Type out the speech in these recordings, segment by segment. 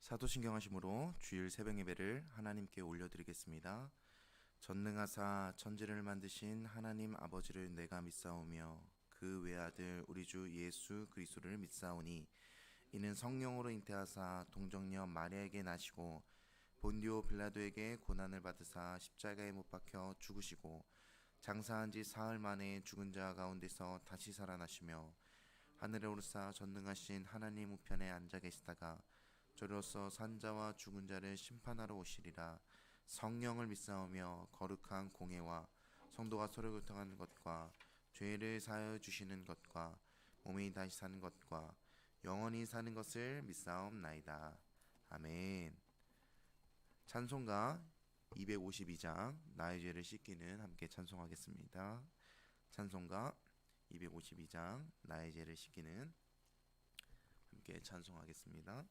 사도신경 하심으로 주일 새벽 예배를 하나님께 올려드리겠습니다. 전능하사 천지를 만드신 하나님 아버지를 내가 믿사오며 그 외아들 우리 주 예수 그리스도를 믿사오니 이는 성령으로 잉태하사 동정녀 마리아에게 나시고 본디오 빌라도에게 고난을 받으사 십자가에 못 박혀 죽으시고 장사한 지 사흘 만에 죽은 자 가운데서 다시 살아나시며 하늘에 오르사 전능하신 하나님 우편에 앉아 계시다가 저로서 산자와 죽은 자를 심판하러 오시리라. 성령을 믿사오며 거룩한 공회와 성도가 서로 교통하는 것과 죄를 사하여 주시는 것과 몸이 다시 사는 것과 영원히 사는 것을 믿사옵나이다. 아멘. 찬송가 252장 나의 죄를 씻기는 함께 찬송하겠습니다. 찬송가 252장 나의 죄를 씻기는 함께 찬송하겠습니다.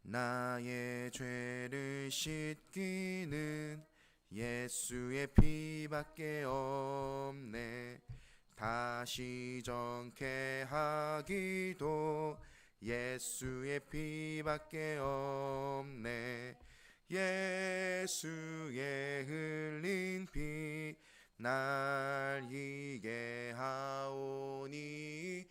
나의 죄를 씻기는 예수의 피밖에 없네. 다시 정케 하기도 예수의 피밖에 없네. 예수의 흘린 피 날 이게 하오니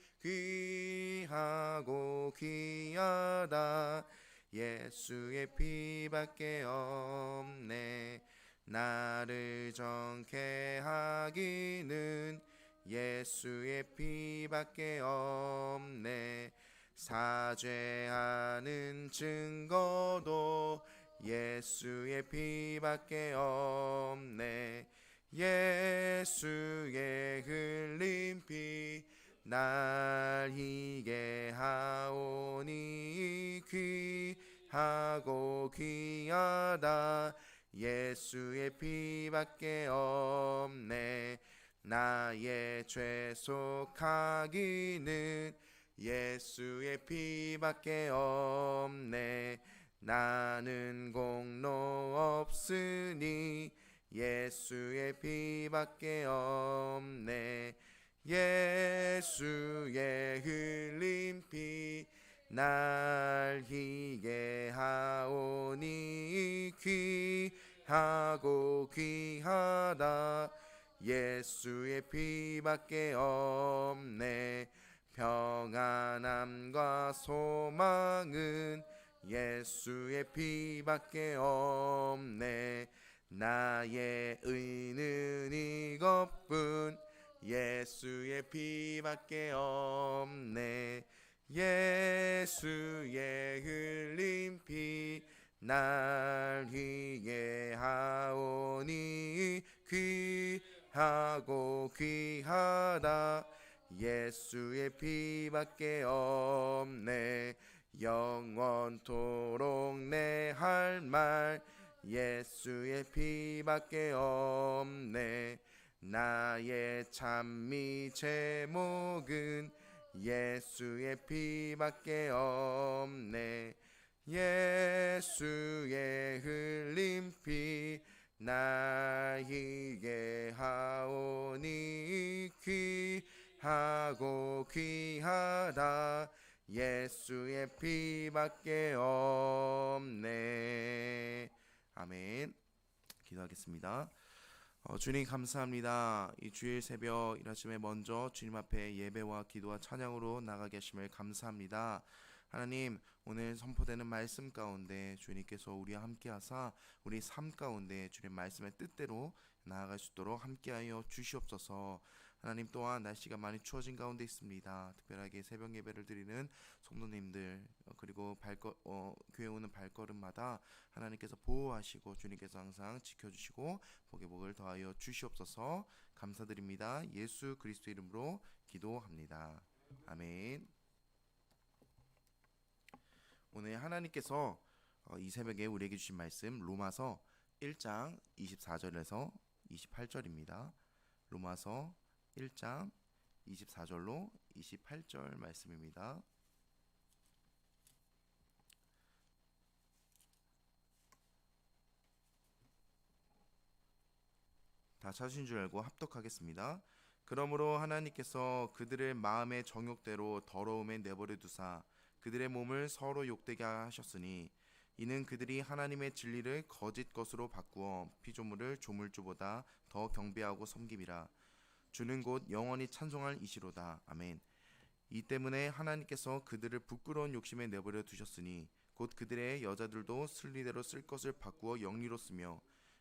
귀하고 귀하다. 예수의 피밖에 없네. 나를 정케 하기는 예수의 피밖에 없네. 사죄하는 증거도 예수의 피밖에 없네. 예수의 흘린 피 날 희게 하오니 귀하고 귀하다. 예수의 피밖에 없네. 나의 죄 속하기는 예수의 피밖에 없네. 나는 공로 없으니 예수의 피밖에 없네. 예수의 흘린 피 날 희게 하오니 귀하고 귀하다. 예수의 피밖에 없네. 평안함과 소망은 예수의 피밖에 없네. 나의 의는 이것뿐 예수의 피밖에 없네. 예수의 흘린 피 날 희게 하오니 귀하고 귀하다. 예수의 피밖에 없네. 영원토록 내 할 말 예수의 피밖에 없네. 나의 찬미 제목은 예수의 피밖에 없네. 예수의 흘린 피 날 희게 하오니 귀하고 귀하다. 예수의 피밖에 없네. 아멘. 기도하겠습니다. 주님 감사합니다. 이 주일 새벽 이 아침에 먼저 주님 앞에 예배와 기도와 찬양으로 나가게 하심을 감사합니다. 하나님, 오늘 선포되는 말씀 가운데 주님께서 우리와 함께하사 우리 삶 가운데 주님 말씀의 뜻대로 나아갈 수 있도록 함께하여 주시옵소서. 하나님, 또한 날씨가 많이 추워진 가운데 있습니다. 특별하게 새벽 예배를 드리는 성도님들 그리고 교회 오는 발걸음마다 하나님께서 보호하시고 주님께서 항상 지켜주시고 복의 복을 더하여 주시옵소서. 감사드립니다. 예수 그리스도 이름으로 기도합니다. 아멘. 오늘 하나님께서 이 새벽에 우리에게 주신 말씀 로마서 1장 24절에서 28절입니다. 로마서 1장 24절로 28절 말씀입니다. 다 찾으신 줄 알고 합독하겠습니다. 그러므로 하나님께서 그들을 마음의 정욕대로 더러움에 내버려 두사 그들의 몸을 서로 욕되게 하셨으니 이는 그들이 하나님의 진리를 거짓 것으로 바꾸어 피조물을 조물주보다 더 경배하고 섬김이라. 주는 곧 영원히 찬송할 이시로다. 아멘. 이 때문에 하나님께서 그들을 부끄러운 욕심에 내버려 두셨으니 곧 그들의 여자들도 순리대로 쓸 것을 바꾸어 영리로 쓰며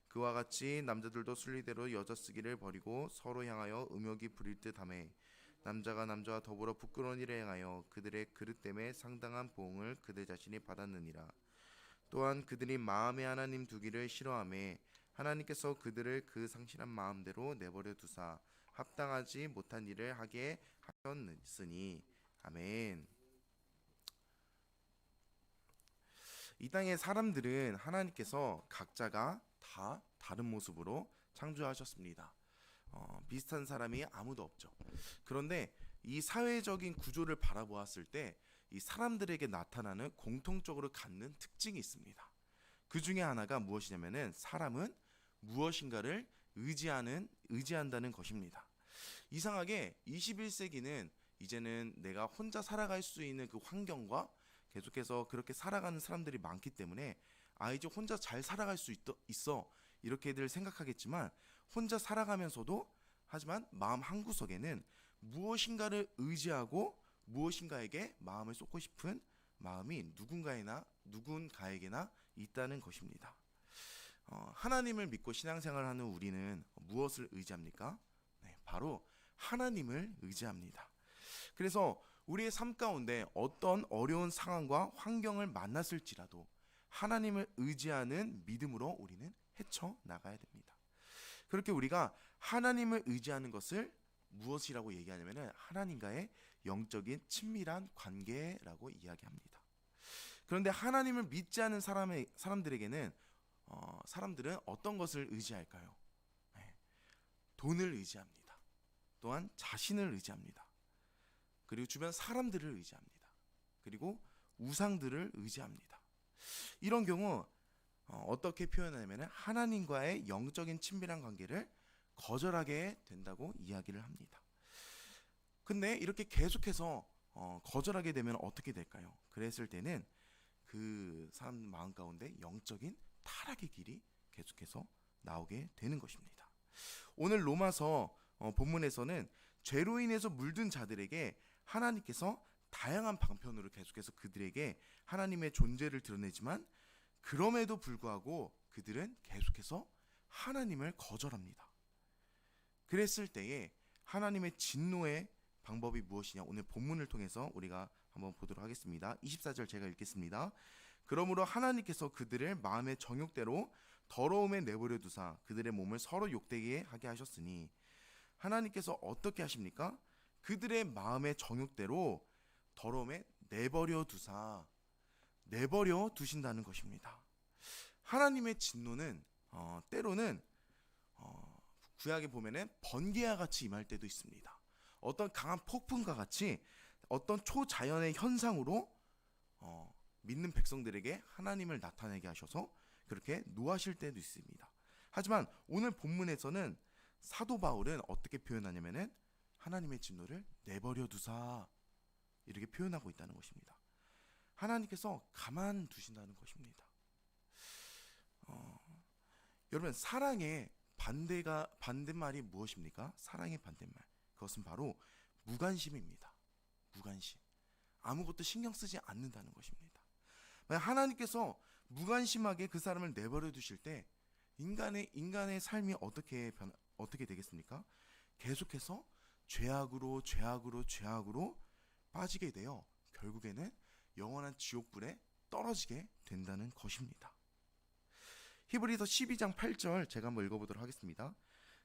그와 같이 남자들도 순리대로 여자 쓰기를 버리고 서로 향하여 음욕이 부릴 듯하매 남자가 남자와 더불어 부끄러운 일을 행하여 그들의 그릇 때문에 상당한 보응을 그들 자신이 받았느니라. 또한 그들이 마음에 하나님 두기를 싫어하매 하나님께서 그들을 그 상실한 마음대로 내버려 두사 합당하지 못한 일을 하게 하셨으니. 아멘. 이 땅의 사람들은 하나님께서 각자가 다 다른 모습으로 창조하셨습니다. 비슷한 사람이 아무도 없죠. 그런데 이 사회적인 구조를 바라보았을 때 이 사람들에게 나타나는 공통적으로 갖는 특징이 있습니다. 그 중에 하나가 무엇이냐면은 사람은 무엇인가를 의지한다는 것입니다. 이상하게 21세기는 이제는 내가 혼자 살아갈 수 있는 그 환경과 계속해서 그렇게 살아가는 사람들이 많기 때문에 이제 혼자 잘 살아갈 수 있어 이렇게들 생각하겠지만 혼자 살아가면서도 하지만 마음 한구석에는 무엇인가를 의지하고 무엇인가에게 마음을 쏟고 싶은 마음이 누군가에게나 있다는 것입니다. 하나님을 믿고 신앙생활하는 우리는 무엇을 의지합니까? 네, 바로 하나님을 의지합니다. 그래서 우리의 삶 가운데 어떤 어려운 상황과 환경을 만났을지라도 하나님을 의지하는 믿음으로 우리는 헤쳐나가야 됩니다. 그렇게 우리가 하나님을 의지하는 것을 무엇이라고 얘기하냐면 하나님과의 영적인 친밀한 관계라고 이야기합니다. 그런데 하나님을 믿지 않는 사람들에게는 사람들은 어떤 것을 의지할까요? 네, 돈을 의지합니다. 또한 자신을 의지합니다. 그리고 주변 사람들을 의지합니다. 그리고 우상들을 의지합니다. 이런 경우 어떻게 표현하냐면 하나님과의 영적인 친밀한 관계를 거절하게 된다고 이야기를 합니다. 근데 이렇게 계속해서 거절하게 되면 어떻게 될까요? 그랬을 때는 그 사람 마음 가운데 영적인 타락의 길이 계속해서 나오게 되는 것입니다. 오늘 로마서 본문에서는 죄로 인해서 물든 자들에게 하나님께서 다양한 방편으로 계속해서 그들에게 하나님의 존재를 드러내지만 그럼에도 불구하고 그들은 계속해서 하나님을 거절합니다. 그랬을 때에 하나님의 진노의 방법이 무엇이냐? 오늘 본문을 통해서 우리가 한번 보도록 하겠습니다. 24절 제가 읽겠습니다. 그러므로 하나님께서 그들을 마음의 정욕대로 더러움에 내버려 두사 그들의 몸을 서로 욕되게 하게 하셨으니 하나님께서 어떻게 하십니까? 그들의 마음의 정욕대로 더러움에 내버려 두신다는 것입니다. 하나님의 진노는 때로는 구약에 보면은 번개와 같이 임할 때도 있습니다. 어떤 강한 폭풍과 같이 어떤 초자연의 현상으로 믿는 백성들에게 하나님을 나타내게 하셔서 그렇게 노하실 때도 있습니다. 하지만 오늘 본문에서는 사도 바울은 어떻게 표현하냐면은 하나님의 진노를 내버려 두사 이렇게 표현하고 있다는 것입니다. 하나님께서 가만 두신다는 것입니다. 여러분 사랑의 반대말이 무엇입니까? 사랑의 반대말 그것은 바로 무관심입니다. 무관심. 아무것도 신경 쓰지 않는다는 것입니다. 하나님께서 무관심하게 그 사람을 내버려 두실 때 인간의 삶이 어떻게 되겠습니까? 계속해서 죄악으로 빠지게 되어 결국에는 영원한 지옥불에 떨어지게 된다는 것입니다. 히브리서 12장 8절 제가 한번 읽어보도록 하겠습니다.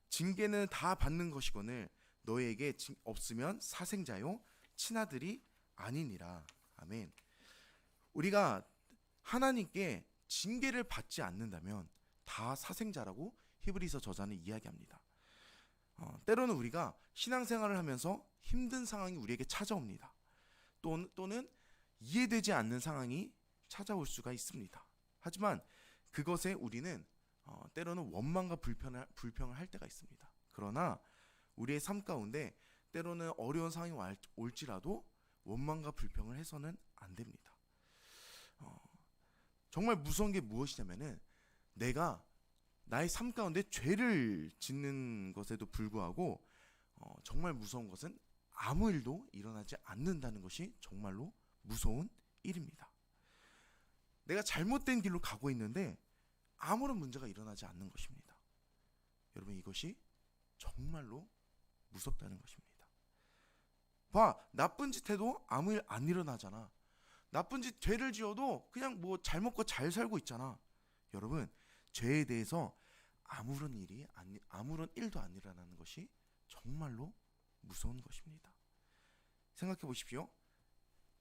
징계는 다 받는 것이거늘 너에게 없으면 사생자요 친아들이 아니니라. 아멘. 우리가 하나님께 징계를 받지 않는다면 다 사생자라고 히브리서 저자는 이야기합니다. 때로는 우리가 신앙생활을 하면서 힘든 상황이 우리에게 찾아옵니다. 또는 이해되지 않는 상황이 찾아올 수가 있습니다. 하지만 그것에 우리는 때로는 원망과 불평을 할 때가 있습니다. 그러나 우리의 삶 가운데 때로는 어려운 상황이 올지라도 원망과 불평을 해서는 안 됩니다. 정말 무서운 게 무엇이냐면은 내가 나의 삶 가운데 죄를 짓는 것에도 불구하고 정말 무서운 것은 아무 일도 일어나지 않는다는 것이 정말로 무서운 일입니다. 내가 잘못된 길로 가고 있는데 아무런 문제가 일어나지 않는 것입니다. 여러분, 이것이 정말로 무섭다는 것입니다. 봐, 나쁜 짓 해도 아무 일 안 일어나잖아. 나쁜 짓, 죄를 지어도 그냥 뭐 잘 먹고 잘 살고 있잖아. 여러분, 죄에 대해서 아무런 일도 안 일어나는 것이 정말로 무서운 것입니다. 생각해 보십시오.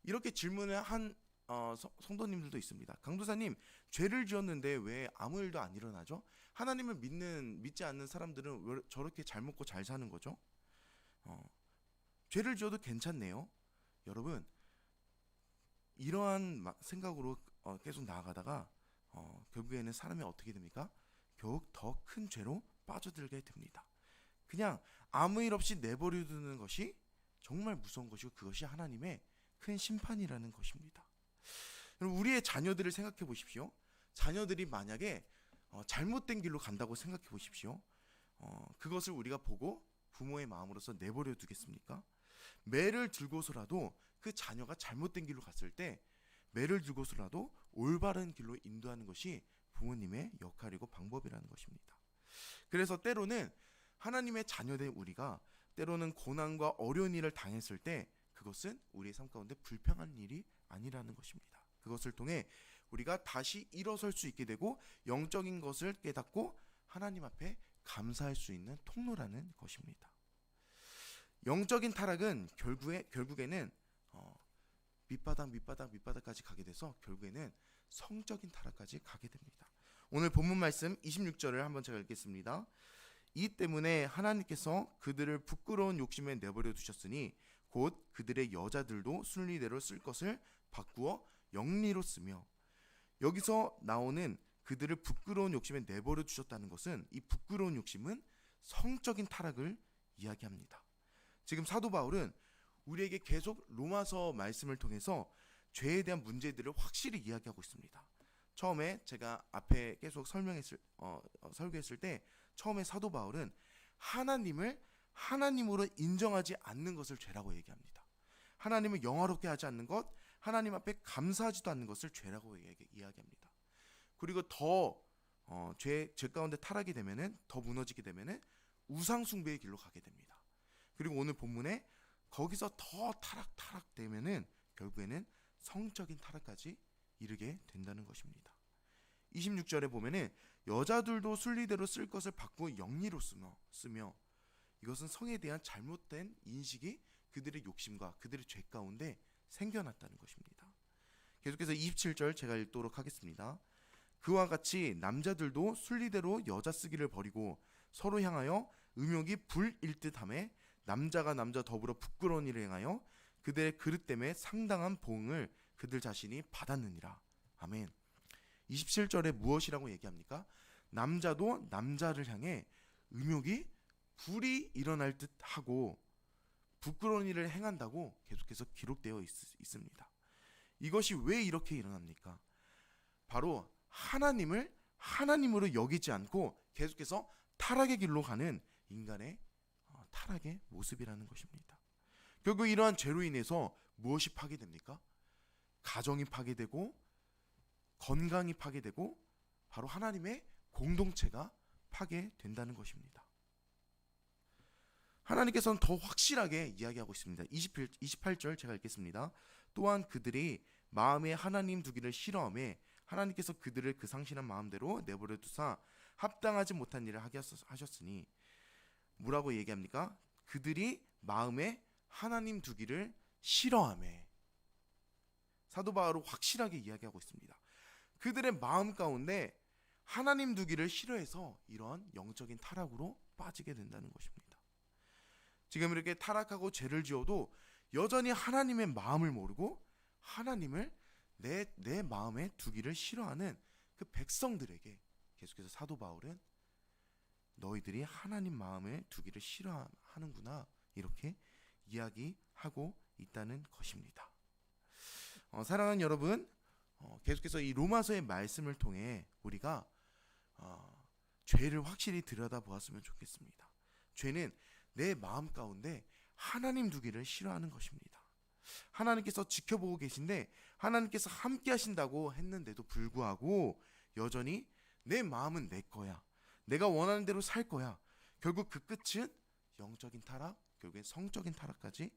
이렇게 질문을 한 성도님들도 있습니다. 강도사님, 죄를 지었는데 왜 아무 일도 안 일어나죠? 하나님을 믿지 않는 사람들은 왜 저렇게 잘 먹고 잘 사는 거죠? 죄를 지어도 괜찮네요. 여러분, 이러한 생각으로 계속 나아가다가 결국에는 사람이 어떻게 됩니까? 결국 더 큰 죄로 빠져들게 됩니다. 그냥 아무 일 없이 내버려두는 것이 정말 무서운 것이고, 그것이 하나님의 큰 심판이라는 것입니다. 우리의 자녀들을 생각해 보십시오. 자녀들이 만약에 잘못된 길로 간다고 생각해 보십시오. 그것을 우리가 보고 부모의 마음으로서 내버려 두겠습니까? 매를 들고서라도 그 자녀가 잘못된 길로 갔을 때 매를 들고서라도 올바른 길로 인도하는 것이 부모님의 역할이고 방법이라는 것입니다. 그래서 때로는 하나님의 자녀된 우리가 때로는 고난과 어려운 일을 당했을 때 그것은 우리의 삶 가운데 불평한 일이 아니라는 것입니다. 그것을 통해 우리가 다시 일어설 수 있게 되고 영적인 것을 깨닫고 하나님 앞에 감사할 수 있는 통로라는 것입니다. 영적인 타락은 결국에는 밑바닥까지 가게 돼서 결국에는 성적인 타락까지 가게 됩니다. 오늘 본문 말씀 26절을 한번 제가 읽겠습니다. 이 때문에 하나님께서 그들을 부끄러운 욕심에 내버려 두셨으니 곧 그들의 여자들도 순리대로 쓸 것을 바꾸어 영리로 쓰며, 여기서 나오는 그들을 부끄러운 욕심에 내버려 두셨다는 것은 이 부끄러운 욕심은 성적인 타락을 이야기합니다. 지금 사도 바울은 우리에게 계속 로마서 말씀을 통해서 죄에 대한 문제들을 확실히 이야기하고 있습니다. 처음에 제가 앞에 계속 설교했을 때 처음에 사도 바울은 하나님을 하나님으로 인정하지 않는 것을 죄라고 얘기합니다. 하나님을 영화롭게 하지 않는 것, 하나님 앞에 감사하지도 않는 것을 죄라고 이야기합니다. 그리고 더 죄 가운데 타락이 되면은, 더 무너지게 되면은 우상 숭배의 길로 가게 됩니다. 그리고 오늘 본문에 거기서 더 타락되면은 결국에는 성적인 타락까지 이르게 된다는 것입니다. 26절에 보면은 여자들도 순리대로 쓸 것을 바꾸어 영리로 쓰며, 이것은 성에 대한 잘못된 인식이 그들의 욕심과 그들의 죄 가운데 생겨났다는 것입니다. 계속해서 27절 제가 읽도록 하겠습니다. 그와 같이 남자들도 순리대로 여자 쓰기를 버리고 서로 향하여 음욕이 불일 듯하며 남자가 남자 더불어 부끄러운 일을 행하여 그들의 그릇 때문에 상당한 보응을 그들 자신이 받았느니라. 아멘. 27절에 무엇이라고 얘기합니까? 남자도 남자를 향해 음욕이 불이 일어날 듯 하고 부끄러운 일을 행한다고 계속해서 기록되어 있습니다. 이것이 왜 이렇게 일어납니까? 바로 하나님을 하나님으로 여기지 않고 계속해서 타락의 길로 가는 인간의 타락의 모습이라는 것입니다. 결국 이러한 죄로 인해서 무엇이 파괴됩니까? 가정이 파괴되고 건강이 파괴되고 바로 하나님의 공동체가 파괴된다는 것입니다. 하나님께서는 더 확실하게 이야기하고 있습니다. 28절 제가 읽겠습니다. 또한 그들이 마음에 하나님 두기를 싫어하며 하나님께서 그들을 그 상실한 마음대로 내버려 두사 합당하지 못한 일을 하게 하셨으니, 뭐라고 얘기합니까? 그들이 마음에 하나님 두기를 싫어하며, 사도 바울은 확실하게 이야기하고 있습니다. 그들의 마음 가운데 하나님 두기를 싫어해서 이러한 영적인 타락으로 빠지게 된다는 것입니다. 지금 이렇게 타락하고 죄를 지어도 여전히 하나님의 마음을 모르고 하나님을 내 마음에 두기를 싫어하는 그 백성들에게 계속해서 사도 바울은 너희들이 하나님 마음에 두기를 싫어하는구나, 이렇게 이야기하고 있다는 것입니다. 사랑하는 여러분, 계속해서 이 로마서의 말씀을 통해 우리가 죄를 확실히 들여다보았으면 좋겠습니다. 죄는 내 마음 가운데 하나님 두기를 싫어하는 것입니다. 하나님께서 지켜보고 계신데 하나님께서 함께 하신다고 했는데도 불구하고 여전히 내 마음은 내 거야, 내가 원하는 대로 살 거야, 결국 그 끝은 영적인 타락, 결국엔 성적인 타락까지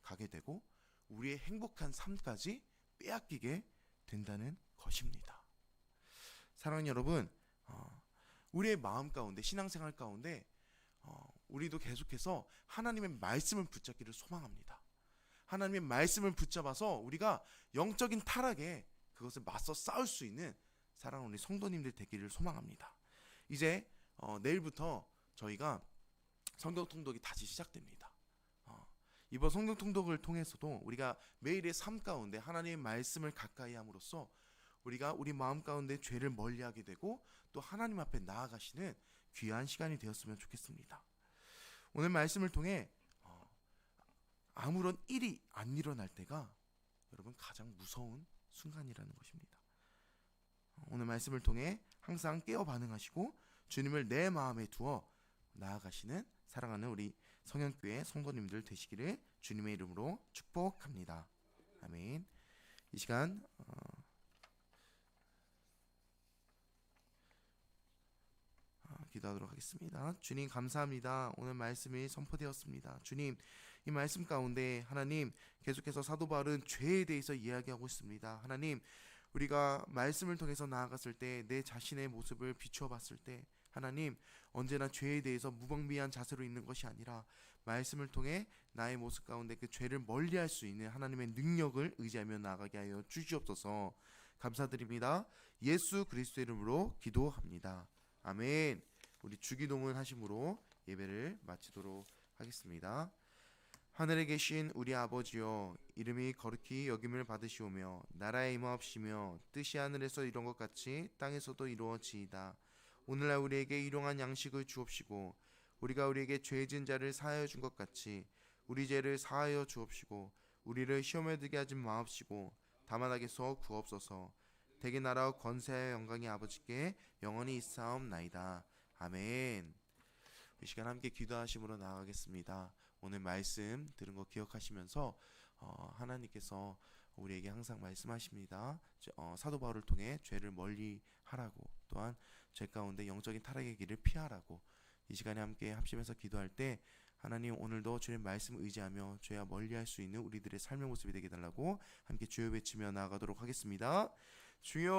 가게 되고 우리의 행복한 삶까지 빼앗기게 된다는 것입니다. 사랑하는 여러분, 우리의 마음 가운데, 신앙생활 가운데 우리도 계속해서 하나님의 말씀을 붙잡기를 소망합니다. 하나님의 말씀을 붙잡아서 우리가 영적인 타락에 그것을 맞서 싸울 수 있는 사랑하는 우리 성도님들 되기를 소망합니다. 이제 내일부터 저희가 성경 통독이 다시 시작됩니다. 이번 성경 통독을 통해서도 우리가 매일의 삶 가운데 하나님의 말씀을 가까이 함으로써 우리가 우리 마음 가운데 죄를 멀리하게 되고 또 하나님 앞에 나아가시는 귀한 시간이 되었으면 좋겠습니다. 오늘 말씀을 통해 아무런 일이 안 일어날 때가 여러분 가장 무서운 순간이라는 것입니다. 오늘 말씀을 통해 항상 깨어 반응하시고 주님을 내 마음에 두어 나아가시는 사랑하는 우리 성현교회 성도님들 되시기를 주님의 이름으로 축복합니다. 아멘. 이 시간 기도하도록 하겠습니다. 주님 감사합니다. 오늘 말씀이 선포되었습니다. 주님, 이 말씀 가운데 하나님 계속해서 사도 바울은 죄에 대해서 이야기하고 있습니다. 하나님, 우리가 말씀을 통해서 나아갔을 때 내 자신의 모습을 비추어 봤을 때 하나님, 언제나 죄에 대해서 무방비한 자세로 있는 것이 아니라 말씀을 통해 나의 모습 가운데 그 죄를 멀리할 수 있는 하나님의 능력을 의지하며 나아가게 하여 주시옵소서. 감사드립니다. 예수 그리스도의 이름으로 기도합니다. 아멘. 우리 주기도문 하심으로 예배를 마치도록 하겠습니다. 하늘에 계신 우리 아버지여, 이름이 거룩히 여김을 받으시오며 나라의 임하옵시며 뜻이 하늘에서 이룬 것 같이 땅에서도 이루어지이다. 오늘날 우리에게 일용할 양식을 주옵시고 우리가 우리에게 죄 지은 자를 사하여 준 것 같이 우리 죄를 사하여 주옵시고 우리를 시험에 들게 하지 마옵시고 다만 악에서 구하옵소서. 대개 나라와 권세와 영광이 아버지께 영원히 있사옵나이다. 아멘. 이 시간 함께 기도하심으로 나아가겠습니다. 오늘 말씀 들은 거 기억하시면서 하나님께서 우리에게 항상 말씀하십니다. 사도 바울을 통해 죄를 멀리 하라고, 또한 죄 가운데 영적인 타락의 길을 피하라고. 이 시간에 함께 합심해서 기도할 때 하나님, 오늘도 주의 말씀 의지하며 죄와 멀리할 수 있는 우리들의 삶의 모습이 되게 달라고 함께 주여 외치며 나아가도록 하겠습니다. 주여